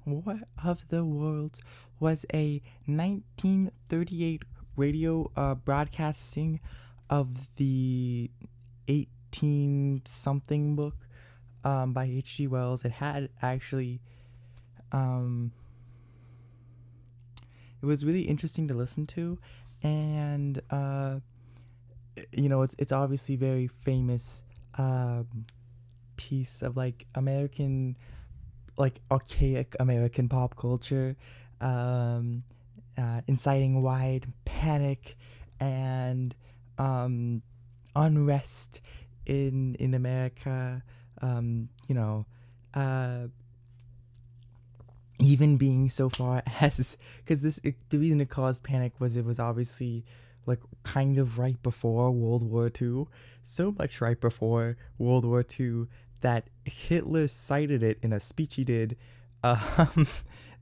War of the Worlds was a 1938 radio broadcasting of the 18 something book by H.G. Wells. It had actually, um, it was really interesting to listen to, and it's obviously very famous piece of like American, like archaic American pop culture, um, inciting wide panic and um, unrest in America. You know, uh, even being so far as because the reason it caused panic was it was obviously like kind of right before World War II, so much right before World War II that Hitler cited it in a speech he did, um,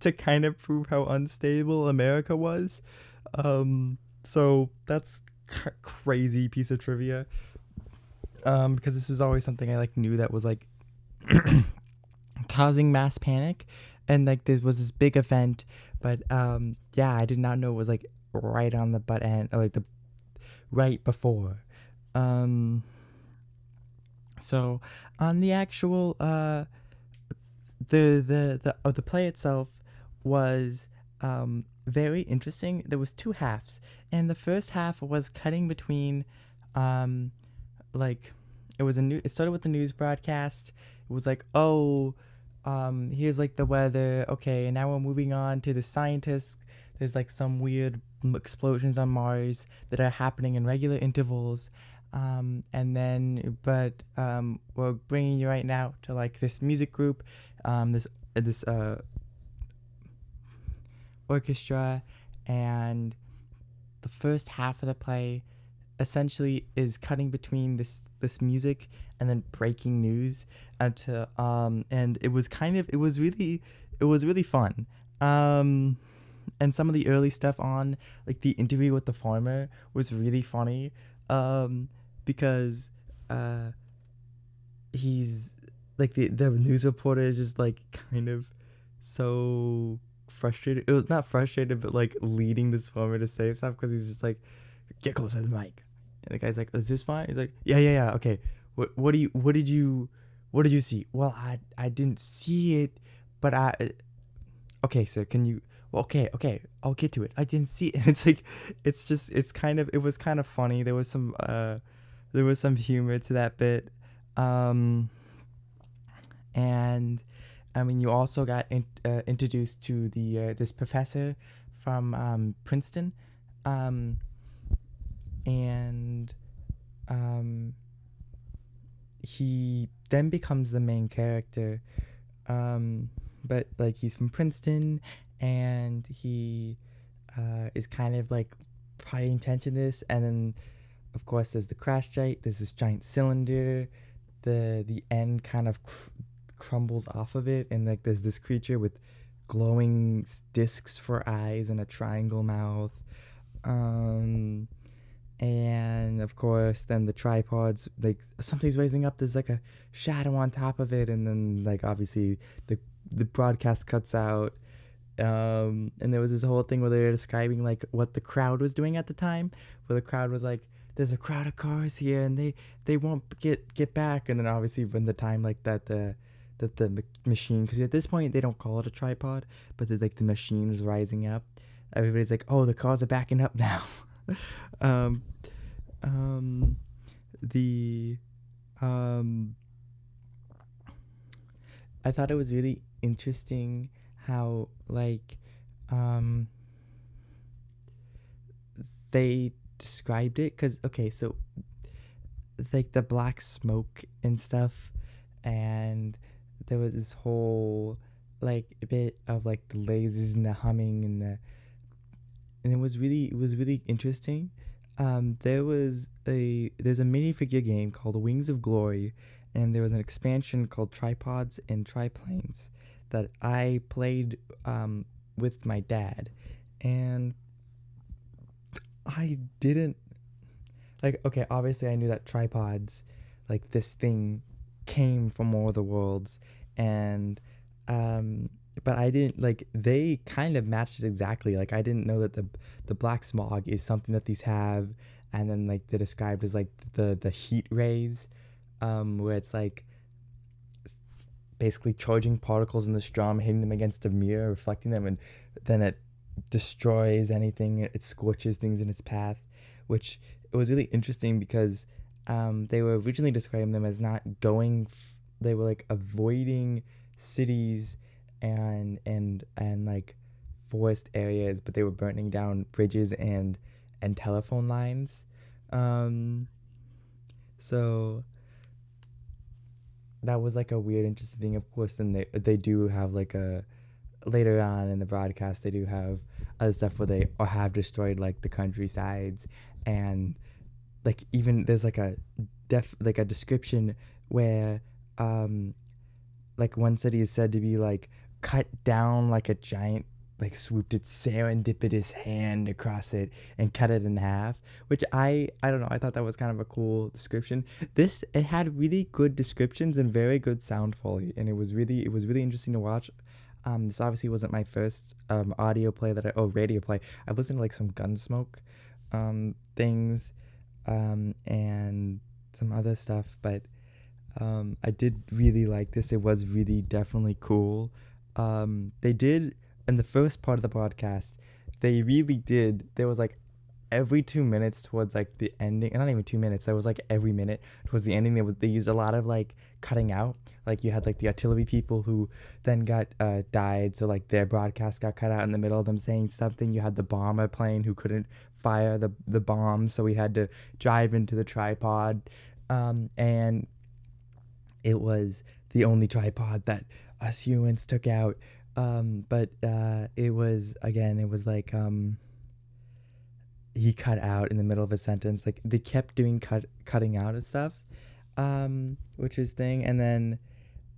to kind of prove how unstable America was. So that's crazy piece of trivia. Because this was always something I like knew that was like causing mass panic, and like this was this big event, but yeah, I did not know it was like right on the butt end, or like the right before. um so on the actual the play itself was very interesting. There was two halves, and the first half was cutting between um like it started with the news broadcast. It was like, oh, here's like the weather, okay, and now we're moving on to the scientists. There's like some weird explosions on Mars that are happening in regular intervals. And then but we're bringing you right now to like this music group, this orchestra. And the first half of the play essentially is cutting between this music and then breaking news, and it was really fun. um and some of the early stuff on like the interview with the farmer was really funny, um because uh he's like the news reporter is just like kind of so frustrated. It was not frustrated, but like leading this farmer to say stuff because he's just like, get closer to the mic. And the guy's like, is this fine? He's like, yeah, okay. What did you see? Well, I didn't see it, but okay, sir, can you, well, okay, I'll get to it. I didn't see it. And it's like, it was kind of funny. There was some humor to that bit. Um, and I mean, you also got introduced to the this professor from Princeton, um, and um, he then becomes the main character. But like he's from Princeton, and he is kind of like paying attention to this. And then, of course, there's the crash site. There's this giant cylinder. The end kind of crumbles off of it, and like there's this creature with glowing discs for eyes and a triangle mouth. Um, and of course then the tripods, like something's raising up, there's like a shadow on top of it, and then like obviously the broadcast cuts out. And there was this whole thing where they were describing like what the crowd was doing at the time, where the crowd was like, there's a crowd of cars here and they won't get back. And then obviously when the time like that the machine, because at this point they don't call it a tripod, but like the machine was rising up, everybody's like, oh, the cars are backing up now. um, um, the I thought it was really interesting how like um, they described it, because okay, so like the black smoke and stuff, and there was this whole like bit of like the lasers and the humming and it was really interesting. There's a minifigure game called Wings of Glory, and there was an expansion called Tripods and Triplanes that I played with my dad, and I didn't like. Okay, obviously I knew that tripods, like this thing, came from War of the Worlds, and but I didn't like they kind of matched it exactly. Like I didn't know that the black smog is something that these have, and then like they're described as like the heat rays, where it's like basically charging particles in the strum, hitting them against a mirror, reflecting them, and then it destroys anything. It scorches things in its path, which it was really interesting because they were originally describing them as not going. They were like avoiding cities and like forest areas, but they were burning down bridges and telephone lines. Um, so that was like a weird, interesting thing. Of course, then they do have like a later on in the broadcast they do have other stuff where they or have destroyed like the countrysides, and like even there's like a like a description where um like one city is said to be like cut down like a giant like swooped its serendipitous hand across it and cut it in half, which I don't know, I thought that was kind of a cool description. This it had really good descriptions and very good sound foley, and it was really interesting to watch. This obviously wasn't my first audio play that radio play. I've listened to like some Gunsmoke things and some other stuff, but I did really like this. It was really definitely cool. They did in the first part of the podcast. They really did. There was like every 2 minutes towards like the ending, and not even 2 minutes. It was like every minute towards the ending. They used a lot of like cutting out. Like you had like the artillery people who then got died, so like their broadcast got cut out in the middle of them saying something. You had the bomber plane who couldn't fire the bomb, so we had to drive into the tripod, and it was the only tripod that us humans took out. But it was again, it was like he cut out in the middle of a sentence. Like they kept doing cutting out of stuff, which is thing. And then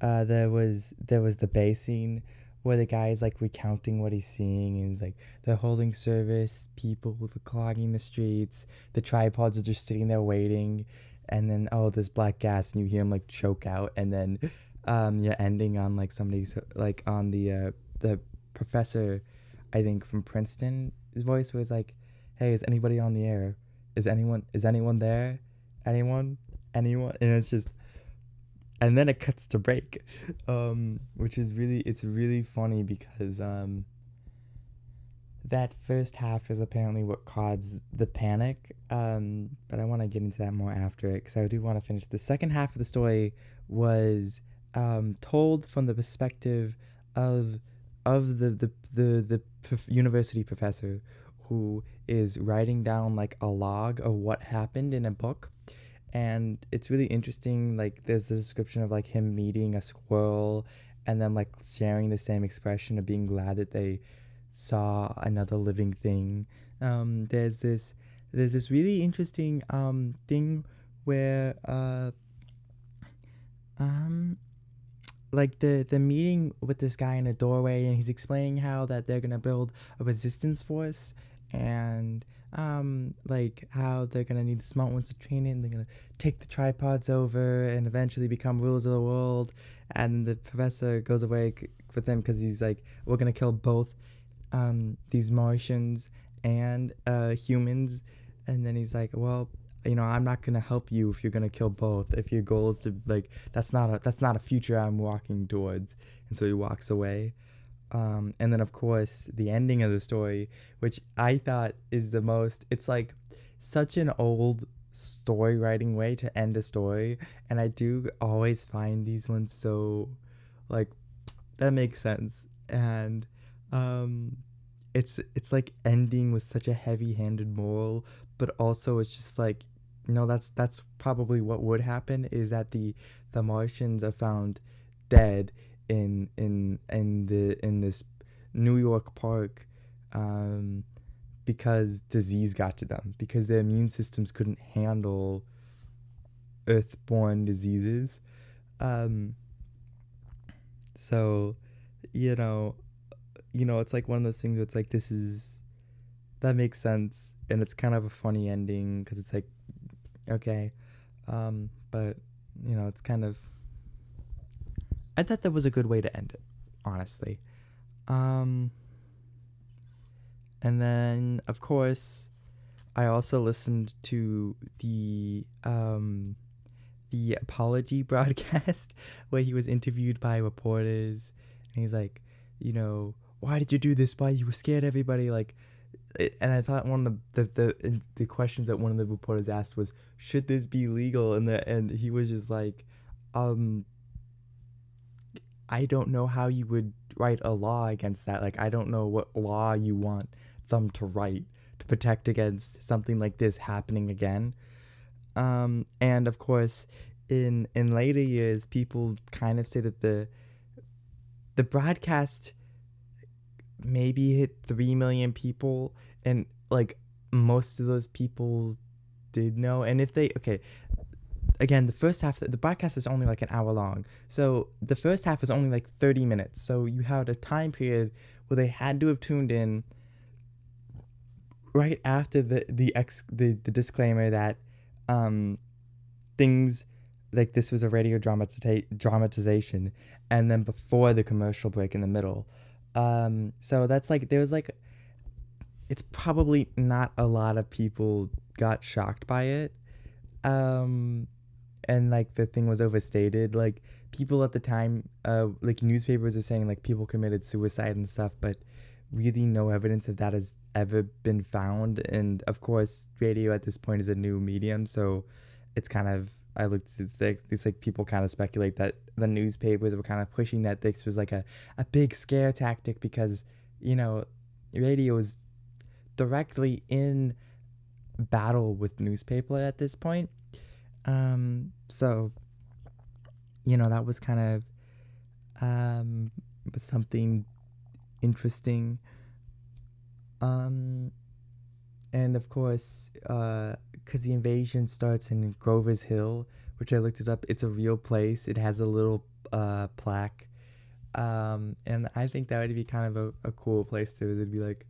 there was the bay scene where the guy is like recounting what he's seeing, and he's like they're holding service, people clogging the streets, the tripods are just sitting there waiting, and then oh there's black gas and you hear him like choke out, and then yeah, ending on like somebody's like on the professor, I think from Princeton, his voice was like, hey, is anybody on the air? Is anyone there? Anyone? And it's just, and then it cuts to break, which is really, it's really funny because that first half is apparently what caused the panic, but I want to get into that more after it because I do want to finish. The second half of the story was told from the perspective of the university professor who is writing down like a log of what happened in a book, and it's really interesting. Like there's the description of like him meeting a squirrel and then like sharing the same expression of being glad that they saw another living thing. There's this really interesting thing where um like the meeting with this guy in a doorway, and he's explaining how that they're gonna build a resistance force, and like how they're gonna need the smart ones to train it, and they're gonna take the tripods over and eventually become rulers of the world. And the professor goes away with them because he's like, we're gonna kill both these Martians and humans. And then he's like, well, I'm not gonna help you if you're gonna kill both. If your goal is to like, that's not a future I'm walking towards. And so he walks away. And then of course the ending of the story, which I thought is the most. It's like such an old story writing way to end a story, and I do always find these ones so like that makes sense. And um it's like ending with such a heavy-handed moral, but also it's just like, that's probably what would happen, is that the Martians are found dead in this New York park, um because disease got to them, because their immune systems couldn't handle earthborne diseases. um so you know it's like one of those things where it's like, this is that makes sense, and it's kind of a funny ending because it's like, okay, but it's kind of, I thought that was a good way to end it, honestly. Um, and then of course I also listened to the apology broadcast where he was interviewed by reporters, and he's like, why did you do this? Why you were scared everybody? Like, and I thought one of the questions that one of the reporters asked was, should this be legal? And he was just like, um, I don't know how you would write a law against that. Like, I don't know what law you want them to write to protect against something like this happening again. And of course, in later years, people kind of say that the broadcast maybe hit 3 million people, and like most of those people did know. And if they okay, again, the first half, the broadcast is only like an hour long, so the first half was only like 30 minutes. So you had a time period where they had to have tuned in right after the disclaimer that things like this was a radio dramatization, and then before the commercial break in the middle. So that's like there was like it's probably not a lot of people got shocked by it. Um, and like the thing was overstated. Like people at the time, like newspapers are saying like people committed suicide and stuff, but really no evidence of that has ever been found. And of course, radio at this point is a new medium, so it's kind of it's like people kind of speculate that the newspapers were kind of pushing that this was like a big scare tactic because you know radio is directly in battle with newspaper at this point. So that was kind of um something interesting. Um, and of course, because the invasion starts in Grover's Hill, which I looked it up. It's a real place. It has a little plaque. And I think that would be kind of a cool place to visit. Be like,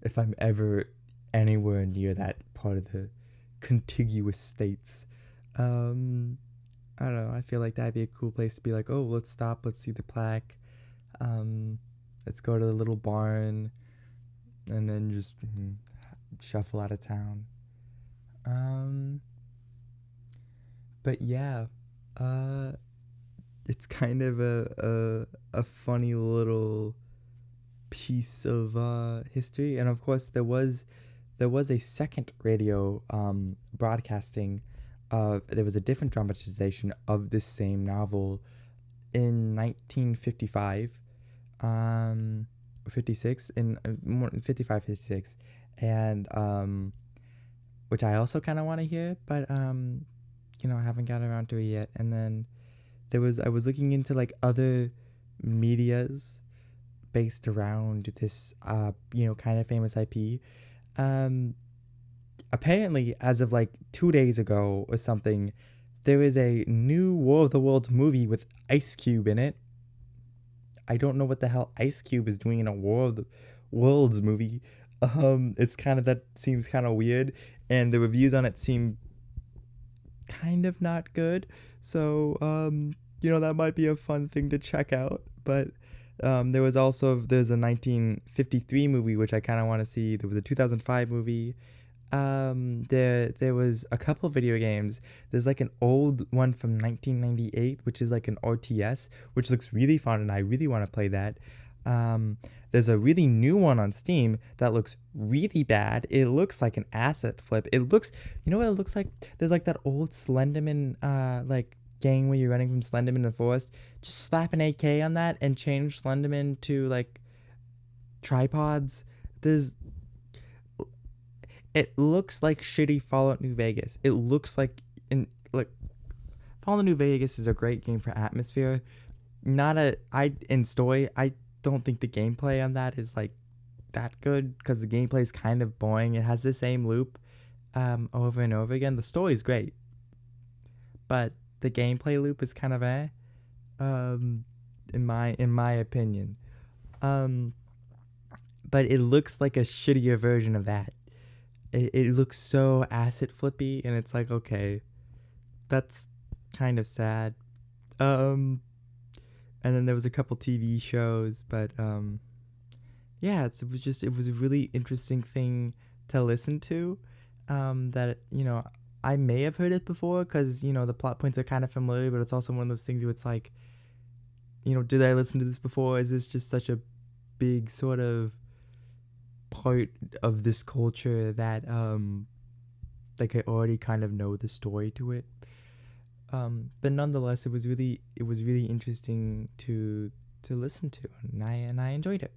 if I'm ever anywhere near that part of the contiguous states. I don't know. I feel like that'd be a cool place to be like, oh, let's stop. Let's see the plaque. Um, let's go to the little barn, and then just shuffle out of town. Um, but yeah, uh, it's kind of a funny little piece of history, and of course there was a second radio broadcasting. There was a different dramatization of this same novel in 1955, 56 in 55, 56, and which I also kind of want to hear, but I haven't gotten around to it yet. And then I was looking into like other medias based around this kind of famous IP. Um, Apparently, as of like 2 days ago or something, there is a new War of the Worlds movie with Ice Cube in it. I don't know what the hell Ice Cube is doing in a War of the Worlds movie. It's kind of that seems kind of weird, and the reviews on it seem kind of not good. So that might be a fun thing to check out. But there's a 1953 movie which I kind of want to see. There was a 2005 movie. There was a couple video games. There's like an old one from 1998, which is like an RTS, which looks really fun, and I really want to play that. There's a really new one on Steam that looks really bad. It looks like an asset flip. It looks, you know what it looks like? There's like that old Slenderman, like game where you're running from Slenderman in the forest. Just slap an AK on that and change Slenderman to like tripods. There's It looks like shitty Fallout New Vegas. It looks like Fallout New Vegas is a great game for atmosphere. Not a I in story. I don't think the gameplay on that is like that good because the gameplay is kind of boring. It has the same loop over and over again. The story is great, but the gameplay loop is kind of um in my opinion. Um but it looks like a shittier version of that. It looks so asset flippy, and it's like, okay, that's kind of sad. Um, and then there was a couple TV shows, but yeah, it was a really interesting thing to listen to. That I may have heard it before because the plot points are kind of familiar, but it's also one of those things where it's like, did I listen to this before? Is this just such a big sort of part of this culture that like I already kind of know the story to it. But nonetheless, it was really interesting to listen to, and I enjoyed it.